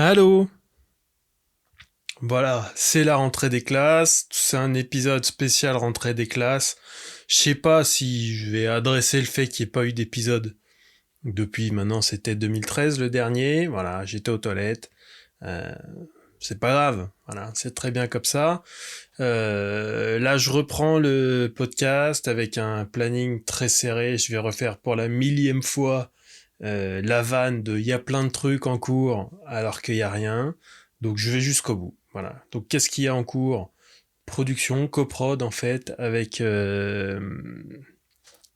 Allô? Voilà, c'est la rentrée des classes, c'est un épisode spécial rentrée des classes. Je sais pas si je vais adresser le fait qu'il n'y ait pas eu d'épisode depuis maintenant, c'était 2013 le dernier, voilà, j'étais aux toilettes. Euh, c'est pas grave, voilà, c'est très bien comme ça. Là, je reprends le podcast avec un planning très serré. Je vais refaire pour la millième fois la vanne de il y a plein de trucs en cours alors qu'il y a rien. Donc je vais jusqu'au bout. Voilà. Donc qu'est-ce qu'il y a en cours? Production, coprod en fait avec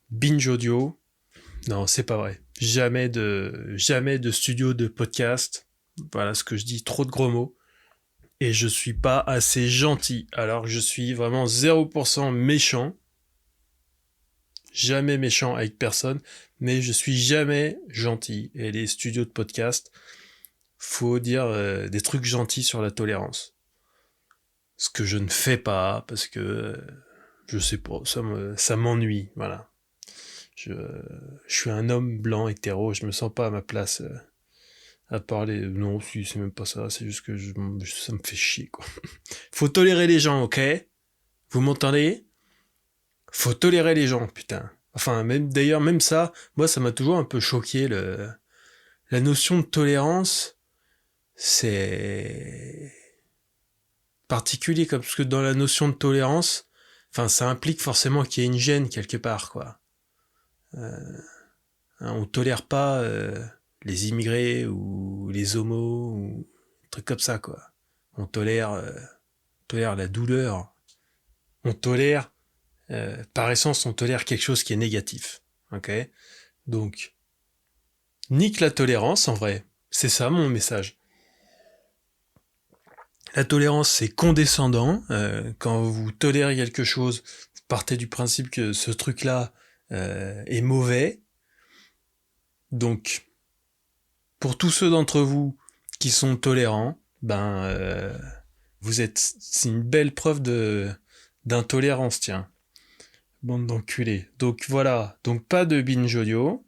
Binge Audio. Non, c'est pas vrai. Jamais de studio de podcast. Voilà ce que je dis, trop de gros mots. Et je suis pas assez gentil. Alors que je suis vraiment 0% méchant. Jamais méchant avec personne, mais je suis jamais gentil. Et les studios de podcast, faut dire des trucs gentils sur la tolérance. Ce que je ne fais pas, parce que je sais pas, ça m'ennuie, voilà. Je, je suis un homme blanc hétéro, je me sens pas à ma place à parler. Non, si, c'est même pas ça, c'est juste que ça me fait chier, quoi. Faut tolérer les gens, ok? Vous m'entendez? Faut tolérer les gens, putain. Enfin, même ça, moi, ça m'a toujours un peu choqué, la notion de tolérance, c'est particulier, comme parce que dans la notion de tolérance, enfin, ça implique forcément qu'il y ait une gêne quelque part, quoi. Euh, on tolère pas les immigrés ou les homos ou des trucs comme ça, quoi. On tolère la douleur. On tolère, par essence, on tolère quelque chose qui est négatif. Ok? Donc, nique la tolérance, en vrai. C'est ça mon message. La tolérance, c'est condescendant. Quand vous tolérez quelque chose, vous partez du principe que ce truc-là est mauvais. Donc, pour tous ceux d'entre vous qui sont tolérants, c'est une belle preuve d'intolérance, tiens. Bande d'enculés. Donc voilà, donc pas de binge audio.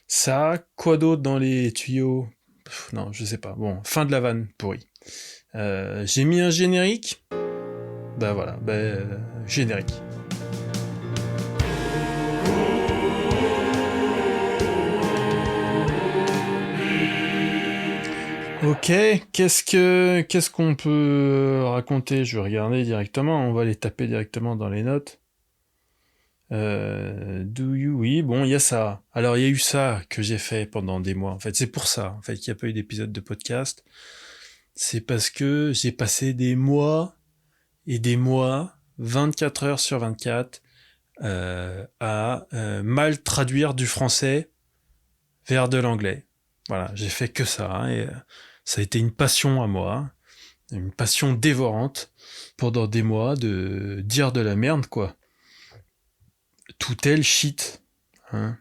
Ça, quoi d'autre dans les tuyaux? Non, je sais pas. Bon, fin de la vanne pourrie. J'ai mis un générique. Bah voilà, générique. Ok, qu'est-ce qu'on peut raconter? Je vais regarder directement, on va les taper directement dans les notes. Oui, bon, il y a ça. Alors, il y a eu ça que j'ai fait pendant des mois. En fait, c'est pour ça, en fait, qu'il n'y a pas eu d'épisode de podcast. C'est parce que j'ai passé des mois et des mois, 24 heures sur 24, à mal traduire du français vers de l'anglais. Voilà, j'ai fait que ça, hein, et ça a été une passion à moi, une passion dévorante pendant des mois de dire de la merde, quoi. Tout tel shit, hein.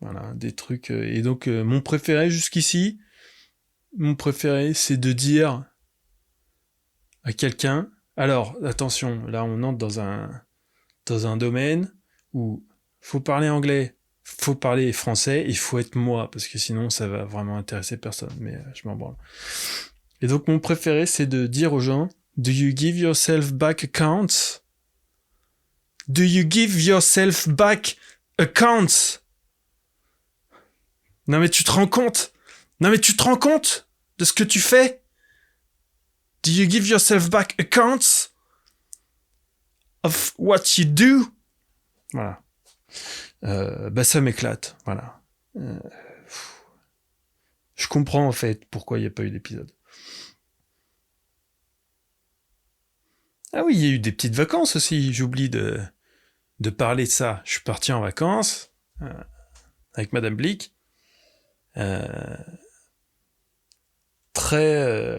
Voilà, des trucs. Et donc, mon préféré jusqu'ici, c'est de dire à quelqu'un. Alors, attention, là, on entre dans un domaine où faut parler anglais, faut parler français, il faut être moi, parce que sinon, ça va vraiment intéresser personne. Mais je m'en branle. Et donc, mon préféré, c'est de dire aux gens, Do you give yourself back accounts? Do you give yourself back accounts? Non mais tu te rends compte? Non mais tu te rends compte de ce que tu fais? Do you give yourself back accounts of what you do? Voilà. Ça m'éclate. Voilà. Je comprends en fait pourquoi il n'y a pas eu d'épisode. Ah oui, il y a eu des petites vacances aussi. J'oublie de parler de ça. Je suis parti en vacances avec Madame Blick. Je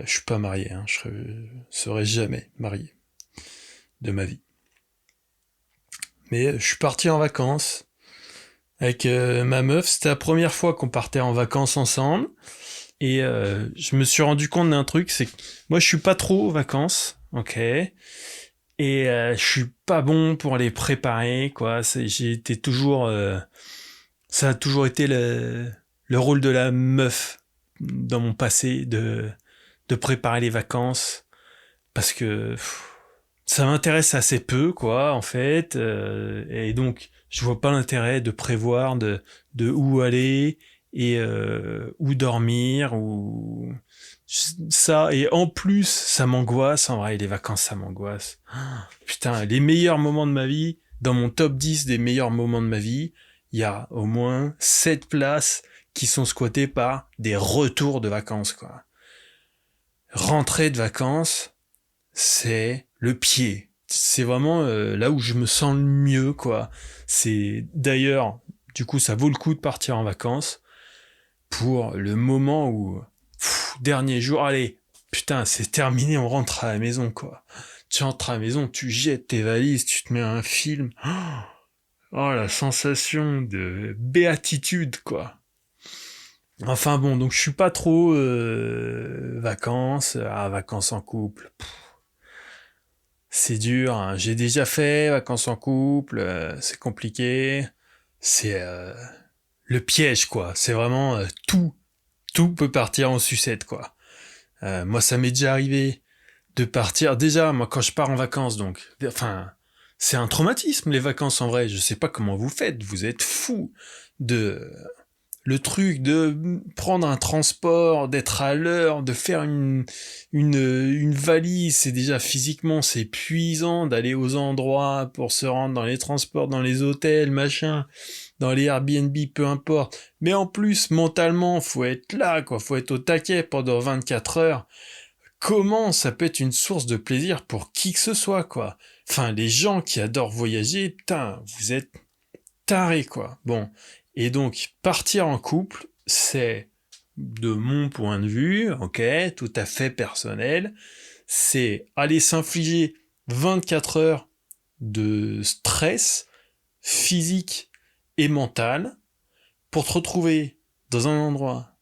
suis pas marié. Hein, je serai jamais marié de ma vie. Mais je suis parti en vacances avec ma meuf. C'était la première fois qu'on partait en vacances ensemble. Et je me suis rendu compte d'un truc, c'est que moi je suis pas trop aux vacances, ok. Et je suis pas bon pour les préparer, quoi. J'ai été toujours, ça a toujours été le rôle de la meuf dans mon passé, de de préparer les vacances parce que ça m'intéresse assez peu, quoi, en fait. Et donc, je vois pas l'intérêt de prévoir de où aller et où dormir ou ça. Et en plus, ça m'angoisse. En vrai, les vacances, ça m'angoisse. Putain, les meilleurs moments de ma vie, dans mon top 10 des meilleurs moments de ma vie, il y a au moins 7 places qui sont squattées par des retours de vacances, quoi. Rentrer de vacances, c'est le pied. C'est vraiment là où je me sens le mieux, quoi. C'est d'ailleurs, du coup, ça vaut le coup de partir en vacances pour le moment où, dernier jour, allez, putain, c'est terminé, on rentre à la maison, quoi. Tu rentres à la maison, tu jettes tes valises, tu te mets un film. Oh, la sensation de béatitude, quoi. Enfin bon, donc je suis pas trop vacances, vacances en couple. C'est dur, hein. J'ai déjà fait vacances en couple, c'est compliqué. C'est le piège, quoi. C'est vraiment tout peut partir en sucette, quoi. Moi, ça m'est déjà arrivé de partir. Déjà, moi, quand je pars en vacances, donc, enfin, c'est un traumatisme, les vacances, en vrai. Je sais pas comment vous faites. Vous êtes fous de le truc de prendre un transport, d'être à l'heure, de faire une valise, c'est déjà physiquement, c'est épuisant d'aller aux endroits pour se rendre dans les transports, dans les hôtels, machin, dans les Airbnb, peu importe. Mais en plus, mentalement, faut être là, quoi, faut être au taquet pendant 24 heures. Comment ça peut être une source de plaisir pour qui que ce soit, quoi? Enfin, les gens qui adorent voyager, putain, vous êtes tarés, quoi. Bon. Et donc, partir en couple, c'est, de mon point de vue, ok, tout à fait personnel, c'est aller s'infliger 24 heures de stress physique et mental pour te retrouver dans un endroit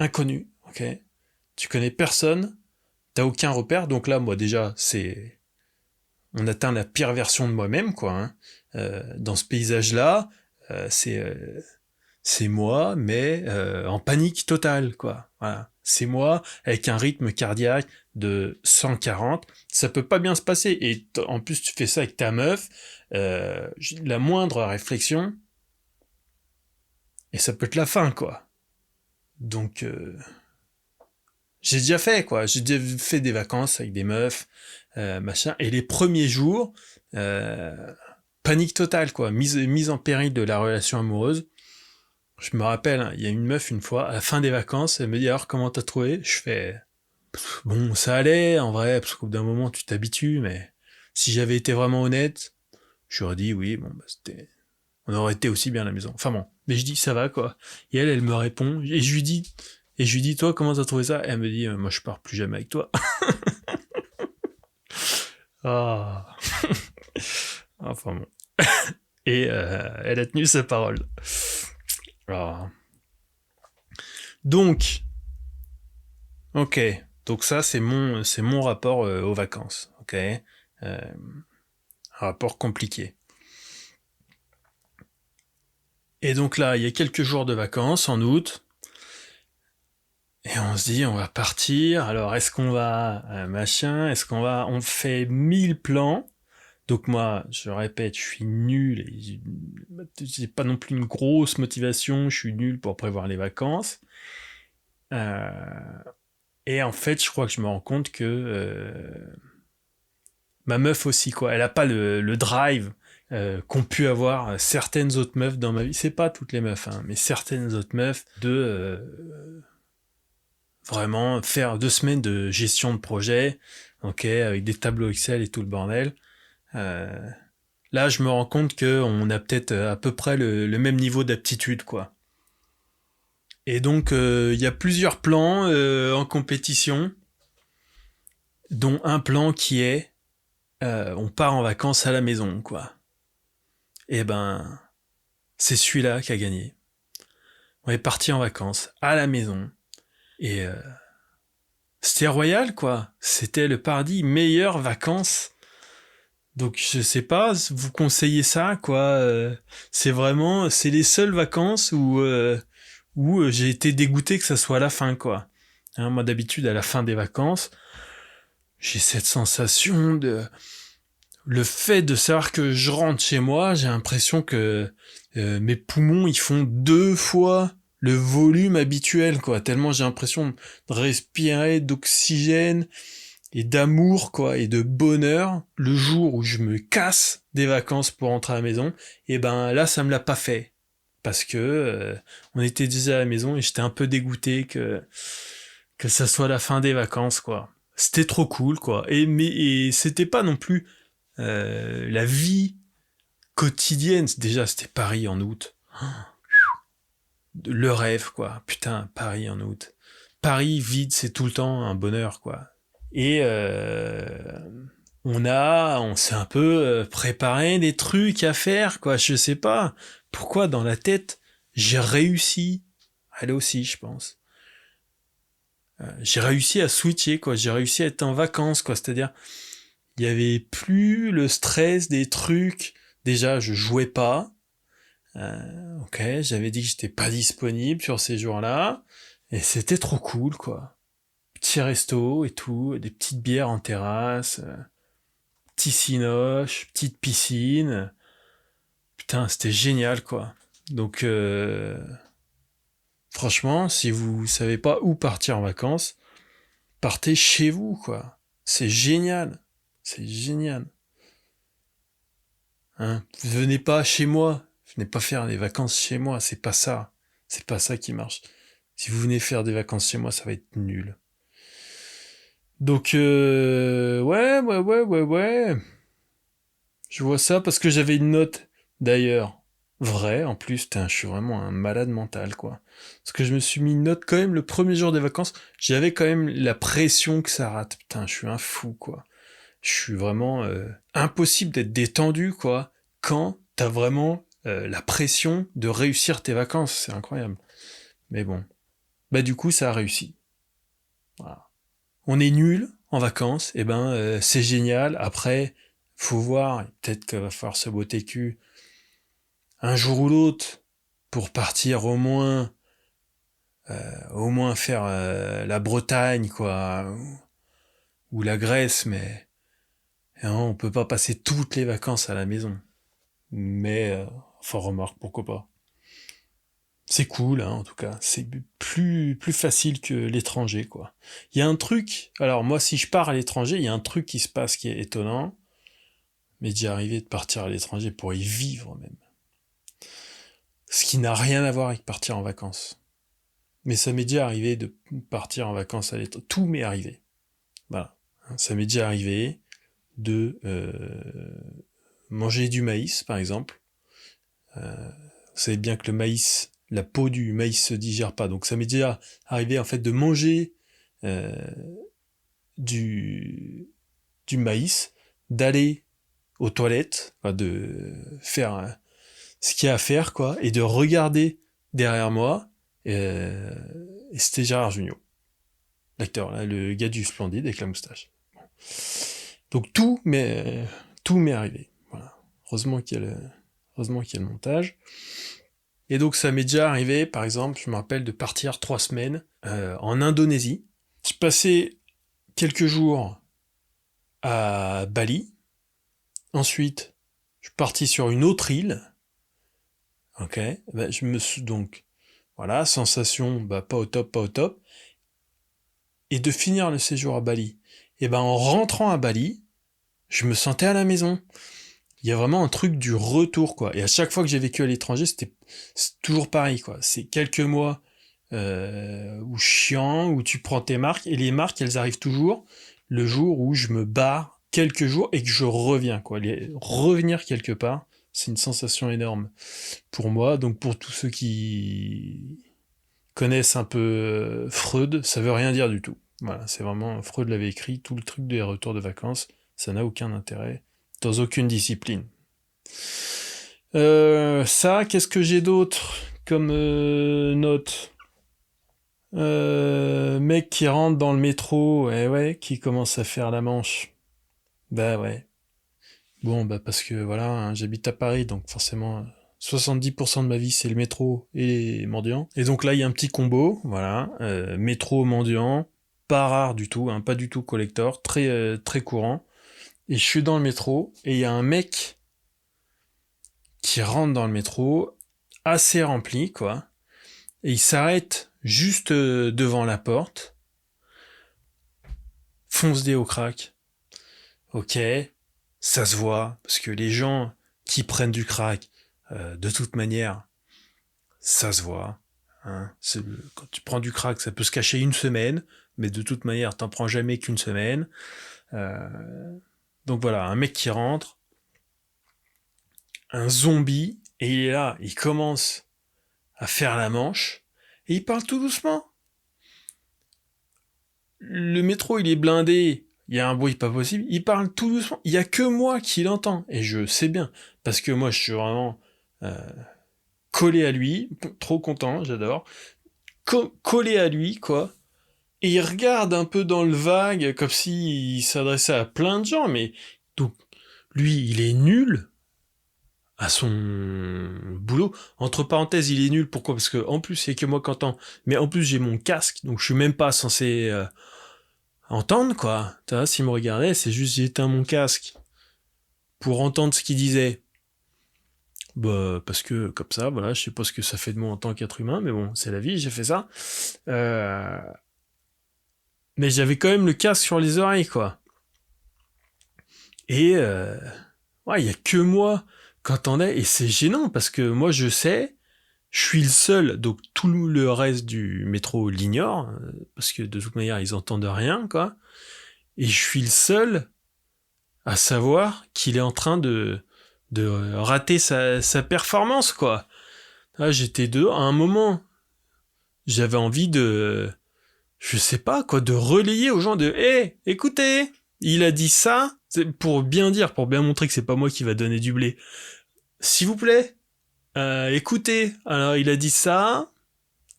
inconnu, ok, tu connais personne, t'as aucun repère, donc là, moi déjà, c'est, on atteint la pire version de moi-même, quoi, hein. Dans ce paysage-là, c'est moi, mais en panique totale, quoi. Voilà. C'est moi avec un rythme cardiaque de 140. Ça peut pas bien se passer. Et en plus, tu fais ça avec ta meuf. La moindre réflexion, et ça peut être la fin, quoi. Donc, j'ai déjà fait, quoi. J'ai déjà fait des vacances avec des meufs, machin. Et les premiers jours, panique totale, quoi. Mise en péril de la relation amoureuse. Je me rappelle, hein, il y a une meuf une fois, à la fin des vacances, elle me dit alors comment t'as trouvé? Je fais bon, ça allait en vrai, parce qu'au bout d'un moment tu t'habitues, mais si j'avais été vraiment honnête, j'aurais dit oui, bon, bah, c'était, on aurait été aussi bien à la maison. Enfin bon, mais je dis ça va quoi. Et elle me répond et je lui dis toi comment t'as trouvé ça? Et elle me dit moi je pars plus jamais avec toi. Ah, enfin bon. Et elle a tenu sa parole. Ah. Donc, ok. Donc ça, c'est mon rapport aux vacances. Ok. Un rapport compliqué. Et donc là, il y a quelques jours de vacances en août. Et on se dit, on va partir. Alors, est-ce qu'on va machin? Est-ce qu'on va? On fait 1000 plans. Donc moi, je répète, je suis nul. Et j'ai pas non plus une grosse motivation. Je suis nul pour prévoir les vacances. Euh, et en fait, je crois que je me rends compte que ma meuf aussi, quoi. Elle a pas le drive qu'ont pu avoir certaines autres meufs dans ma vie. C'est pas toutes les meufs, hein, mais certaines autres meufs de vraiment faire 2 semaines de gestion de projet, ok, avec des tableaux Excel et tout le bordel. Euh, Là, je me rends compte que on a peut-être à peu près le même niveau d'aptitude, quoi. Et donc, il y a plusieurs plans en compétition, dont un plan qui est on part en vacances à la maison, quoi. Et ben, c'est celui-là qui a gagné. On est parti en vacances à la maison et c'était royal, quoi. C'était le paradis, meilleures vacances. Donc je sais pas, vous conseillez ça, quoi. C'est vraiment, c'est les seules vacances où j'ai été dégoûté que ça soit la fin, quoi. Hein, moi, d'habitude, à la fin des vacances, j'ai cette sensation de... Le fait de savoir que je rentre chez moi, j'ai l'impression que mes poumons, ils font 2 fois le volume habituel, quoi. Tellement j'ai l'impression de respirer d'oxygène et d'amour, quoi, et de bonheur. Le jour où je me casse des vacances pour rentrer à la maison, et ben là, ça me l'a pas fait. Parce que on était déjà à la maison et j'étais un peu dégoûté que ça soit la fin des vacances, quoi. C'était trop cool, quoi. Et c'était pas non plus la vie quotidienne. Déjà, c'était Paris en août. Le rêve, quoi. Putain, Paris en août. Paris vide, c'est tout le temps un bonheur, quoi. Et on s'est un peu préparé des trucs à faire, quoi. Je sais pas pourquoi dans la tête j'ai réussi. Elle aussi, je pense. J'ai réussi à switcher, quoi. J'ai réussi à être en vacances, quoi. C'est-à-dire, il y avait plus le stress des trucs. Déjà, je jouais pas. Ok, j'avais dit que j'étais pas disponible sur ces jours-là. Et c'était trop cool, quoi. Petit resto et tout, des petites bières en terrasse, petit cinoche, petite piscine. Putain, c'était génial, quoi. Donc, franchement, si vous savez pas où partir en vacances, partez chez vous, quoi. C'est génial. C'est génial. Hein, venez pas chez moi. Venez pas faire des vacances chez moi. C'est pas ça. C'est pas ça qui marche. Si vous venez faire des vacances chez moi, ça va être nul. Donc, ouais. Je vois ça parce que j'avais une note, d'ailleurs, vraie, en plus, putain, je suis vraiment un malade mental, quoi. Parce que je me suis mis une note quand même le premier jour des vacances, j'avais quand même la pression que ça rate. Putain, je suis un fou, quoi. Je suis vraiment impossible d'être détendu, quoi, quand t'as vraiment la pression de réussir tes vacances. C'est incroyable. Mais bon. Bah du coup, ça a réussi. Voilà. On est nul en vacances, et ben c'est génial. Après, faut voir, peut-être qu'il va falloir se botter le cul un jour ou l'autre pour partir au moins faire la Bretagne, quoi, ou la Grèce, mais non, on peut pas passer toutes les vacances à la maison. Mais, enfin, remarque, pourquoi pas. C'est cool, hein, en tout cas. C'est plus facile que l'étranger, quoi. Il y a un truc, alors moi, si je pars à l'étranger, il y a un truc qui se passe qui est étonnant. Mais d'y arriver de partir à l'étranger pour y vivre, même. Ce qui n'a rien à voir avec partir en vacances. Mais ça m'est déjà arrivé de partir en vacances à l'étranger. Tout m'est arrivé. Voilà. Ça m'est déjà arrivé de manger du maïs, par exemple. Vous savez bien que le maïs, la peau du maïs se digère pas. Donc ça m'est déjà arrivé en fait de manger euh, du, du maïs, d'aller aux toilettes, enfin, de faire ce qu'il y a à faire, quoi, et de regarder derrière moi, et c'était Gérard Jugnot, l'acteur, là, le gars du Splendide avec la moustache. Bon. Donc tout m'est arrivé. Voilà. Heureusement qu'il y a le montage. Et donc ça m'est déjà arrivé, par exemple, je me rappelle de partir 3 semaines en Indonésie. Je passais quelques jours à Bali. Ensuite, je suis parti sur une autre île. Ok. Ben, je me suis donc, voilà, sensation, bah, pas au top, pas au top. Et de finir le séjour à Bali. Et ben en rentrant à Bali, je me sentais à la maison. Il y a vraiment un truc du retour, quoi. Et à chaque fois que j'ai vécu à l'étranger, c'est toujours pareil, quoi. C'est quelques mois où chiant, où tu prends tes marques, et les marques, elles arrivent toujours le jour où je me barre quelques jours et que je reviens, quoi. Revenir quelque part, c'est une sensation énorme pour moi. Donc pour tous ceux qui connaissent un peu Freud, ça veut rien dire du tout. Voilà, c'est vraiment, Freud l'avait écrit, tout le truc des retours de vacances, ça n'a aucun intérêt dans aucune discipline. Ça, qu'est-ce que j'ai d'autre comme note? Mec qui rentre dans le métro, ouais, qui commence à faire la manche. Bah ouais. Bon, bah parce que voilà, hein, j'habite à Paris, donc forcément, 70% de ma vie, c'est le métro et les mendiants. Et donc là, il y a un petit combo, voilà, métro, mendiant, pas rare du tout, hein, pas du tout collector, très courant. Et je suis dans le métro, et il y a un mec qui rentre dans le métro, assez rempli, quoi, et il s'arrête juste devant la porte, fonce des au crack. Ok, ça se voit, parce que les gens qui prennent du crack, de toute manière, ça se voit. Hein. Quand tu prends du crack, ça peut se cacher une semaine, mais de toute manière, t'en prends jamais qu'une semaine. Donc voilà, un mec qui rentre, un zombie, et il est là, il commence à faire la manche, et il parle tout doucement. Le métro, il est blindé, il y a un bruit pas possible, il parle tout doucement, il y a que moi qui l'entends, et je sais bien, parce que moi je suis vraiment collé à lui, trop content, j'adore, collé à lui, quoi, et il regarde un peu dans le vague, comme s'il s'adressait à plein de gens, mais donc, lui, il est nul à son boulot. Entre parenthèses, il est nul, pourquoi? Parce que en plus, il y a que moi qui entends, mais en plus, j'ai mon casque, donc je suis même pas censé entendre, quoi. Tu vois, s'il me regardait, c'est juste j'ai éteint mon casque pour entendre ce qu'il disait. Bah, parce que, comme ça, voilà, je sais pas ce que ça fait de moi en tant qu'être humain, mais bon, c'est la vie, j'ai fait ça. Euh... Mais j'avais quand même le casque sur les oreilles, quoi. Et, ouais, il y a que moi qui entendais, et c'est gênant, parce que moi, je sais, je suis le seul, donc tout le reste du métro l'ignore, parce que de toute manière, ils entendent rien, quoi. Et je suis le seul à savoir qu'il est en train de rater sa performance, quoi. Ah, j'étais dehors, à un moment, j'avais envie de, je sais pas, quoi, de relayer aux gens de, hé, écoutez, il a dit ça, c'est pour bien dire, pour bien montrer que c'est pas moi qui va donner du blé. S'il vous plaît, écoutez, alors il a dit ça,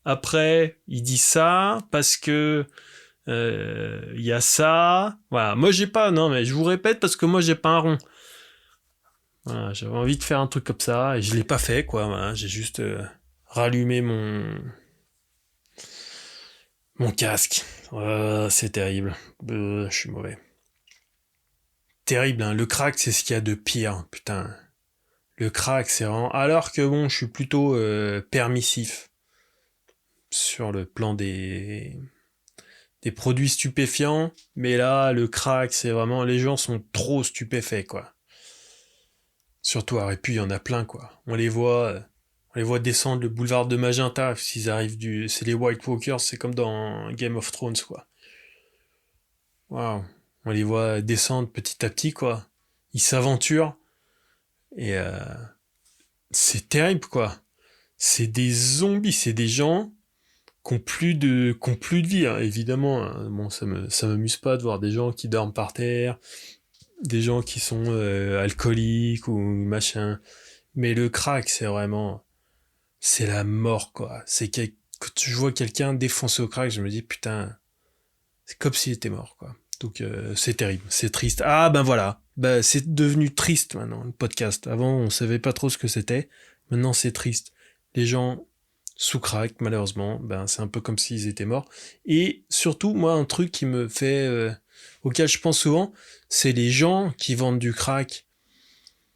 après, il dit ça, parce que il y a ça. Voilà, moi j'ai pas, non mais je vous répète parce que moi j'ai pas un rond. Voilà, j'avais envie de faire un truc comme ça et je l'ai pas fait quoi. Voilà, j'ai juste rallumé mon casque. C'est terrible. Je suis mauvais. Terrible, hein. Le crack c'est ce qu'il y a de pire. Putain, le crack c'est vraiment. Alors que bon, je suis plutôt permissif sur le plan des produits stupéfiants, mais là, le crack, c'est vraiment, les gens sont trop stupéfaits, quoi. Surtout, et puis il y en a plein, quoi. On les voit descendre le boulevard de Magenta, s'ils arrivent c'est les White Walkers, c'est comme dans Game of Thrones, quoi. Waouh. On les voit descendre petit à petit, quoi. Ils s'aventurent, et c'est terrible, quoi. C'est des zombies, c'est des gens qui ont plus de vie, hein, évidemment. Hein. Bon, ça m'amuse pas de voir des gens qui dorment par terre, des gens qui sont alcooliques ou machin. Mais le crack, c'est vraiment, c'est la mort, quoi. Quand je vois quelqu'un défoncer au crack, je me dis, putain, c'est comme s'il était mort, quoi. Donc, c'est terrible, c'est triste. Ah, ben voilà. Ben, c'est devenu triste maintenant, le podcast. Avant, on savait pas trop ce que c'était. Maintenant, c'est triste. Les gens sous crack, malheureusement, ben, c'est un peu comme s'ils étaient morts. Et surtout, moi, un truc qui me fait, auquel je pense souvent, c'est les gens qui vendent du crack.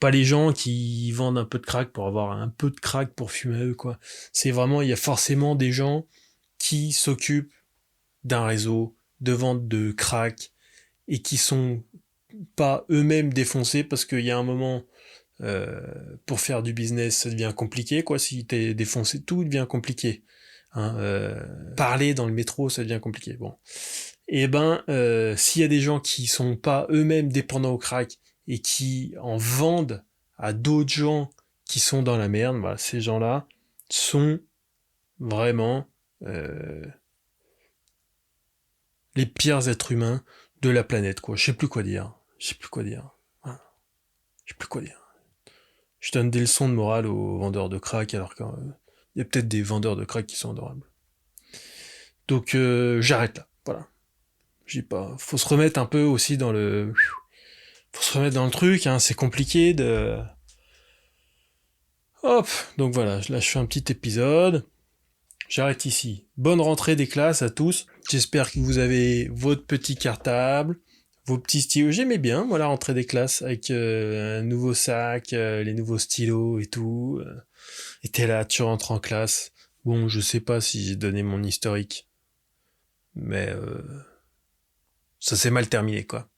Pas les gens qui vendent un peu de crack pour avoir un peu de crack pour fumer à eux, quoi. C'est vraiment, il y a forcément des gens qui s'occupent d'un réseau de vente de crack et qui sont pas eux-mêmes défoncés parce qu'il y a un moment, euh, pour faire du business, ça devient compliqué, quoi. Si t'es défoncé, tout devient compliqué. Hein, parler dans le métro, ça devient compliqué. Bon. Et ben, s'il y a des gens qui sont pas eux-mêmes dépendants au crack et qui en vendent à d'autres gens qui sont dans la merde, voilà, ces gens-là sont vraiment les pires êtres humains de la planète, quoi. Je sais plus quoi dire. Je sais plus quoi dire. Voilà. Je sais plus quoi dire. Je donne des leçons de morale aux vendeurs de crack alors qu'il y a peut-être des vendeurs de crack qui sont adorables. Donc j'arrête là. Voilà. J'ai pas. Faut se remettre un peu aussi dans le. Faut se remettre dans le truc. Hein. C'est compliqué de. Hop, donc voilà, là je fais un petit épisode. J'arrête ici. Bonne rentrée des classes à tous. J'espère que vous avez votre petit cartable, vos petits stylos. J'aimais bien, moi, la rentrée des classes avec un nouveau sac, les nouveaux stylos et tout. Et t'es là, tu rentres en classe. Bon, je sais pas si j'ai donné mon historique, mais ça s'est mal terminé, quoi.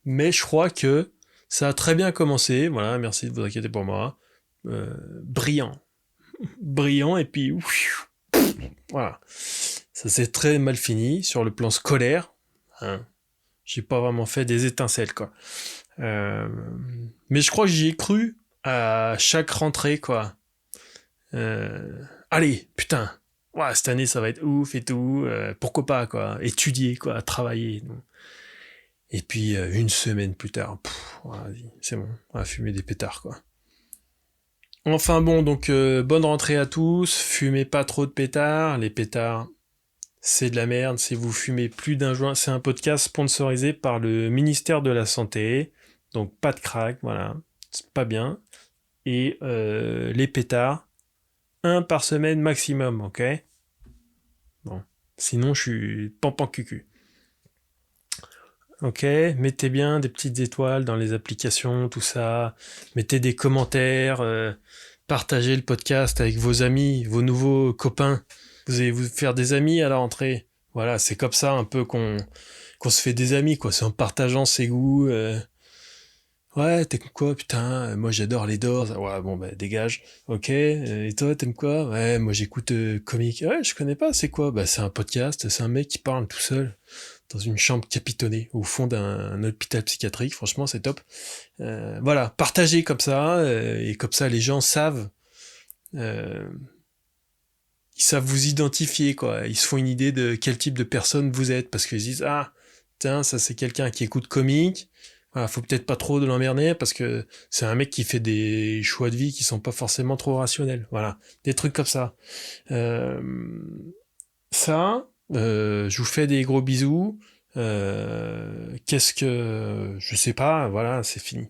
Mais je crois que ça a très bien commencé. Voilà, merci de vous inquiéter pour moi. Brillant. Brillant, et puis... ouf, voilà. Ça s'est très mal fini sur le plan scolaire. Hein. J'ai pas vraiment fait des étincelles, quoi. Euh, mais je crois que j'y ai cru à chaque rentrée, quoi. Allez, putain. Ouais, cette année, ça va être ouf et tout. Pourquoi pas, quoi. Étudier, quoi. Travailler. Et puis, une semaine plus tard, vas-y, c'est bon. On va fumer des pétards, quoi. Enfin bon, donc, bonne rentrée à tous. Fumez pas trop de pétards. Les pétards, c'est de la merde. Si vous fumez plus d'un joint, c'est un podcast sponsorisé par le ministère de la Santé. Donc, pas de crack, voilà. C'est pas bien. Et les pétards, un par semaine maximum, ok? Bon. Sinon, je suis pampan cucu. Ok, mettez bien des petites étoiles dans les applications, tout ça. Mettez des commentaires, partagez le podcast avec vos amis, vos nouveaux copains. Vous allez vous faire des amis à la rentrée. Voilà, c'est comme ça un peu qu'on se fait des amis, quoi. C'est en partageant ses goûts. Ouais, t'aimes quoi, putain? Moi j'adore les Doors. Ouais, bon, bah dégage. Ok, et toi t'aimes quoi? Ouais, moi j'écoute comique. Ouais, je connais pas, c'est quoi? Bah c'est un podcast, c'est un mec qui parle tout seul dans une chambre capitonnée au fond d'un hôpital psychiatrique. Franchement, c'est top. Voilà, partagez comme ça, et comme ça les gens savent, euh, ils savent vous identifier, quoi. Ils se font une idée de quel type de personne vous êtes, parce qu'ils se disent, ah, tiens, ça c'est quelqu'un qui écoute comique. Voilà, faut peut-être pas trop de l'emmerder, parce que c'est un mec qui fait des choix de vie qui sont pas forcément trop rationnels. Voilà, des trucs comme ça. Euh, je vous fais des gros bisous. Qu'est-ce que... Je sais pas, voilà, c'est fini.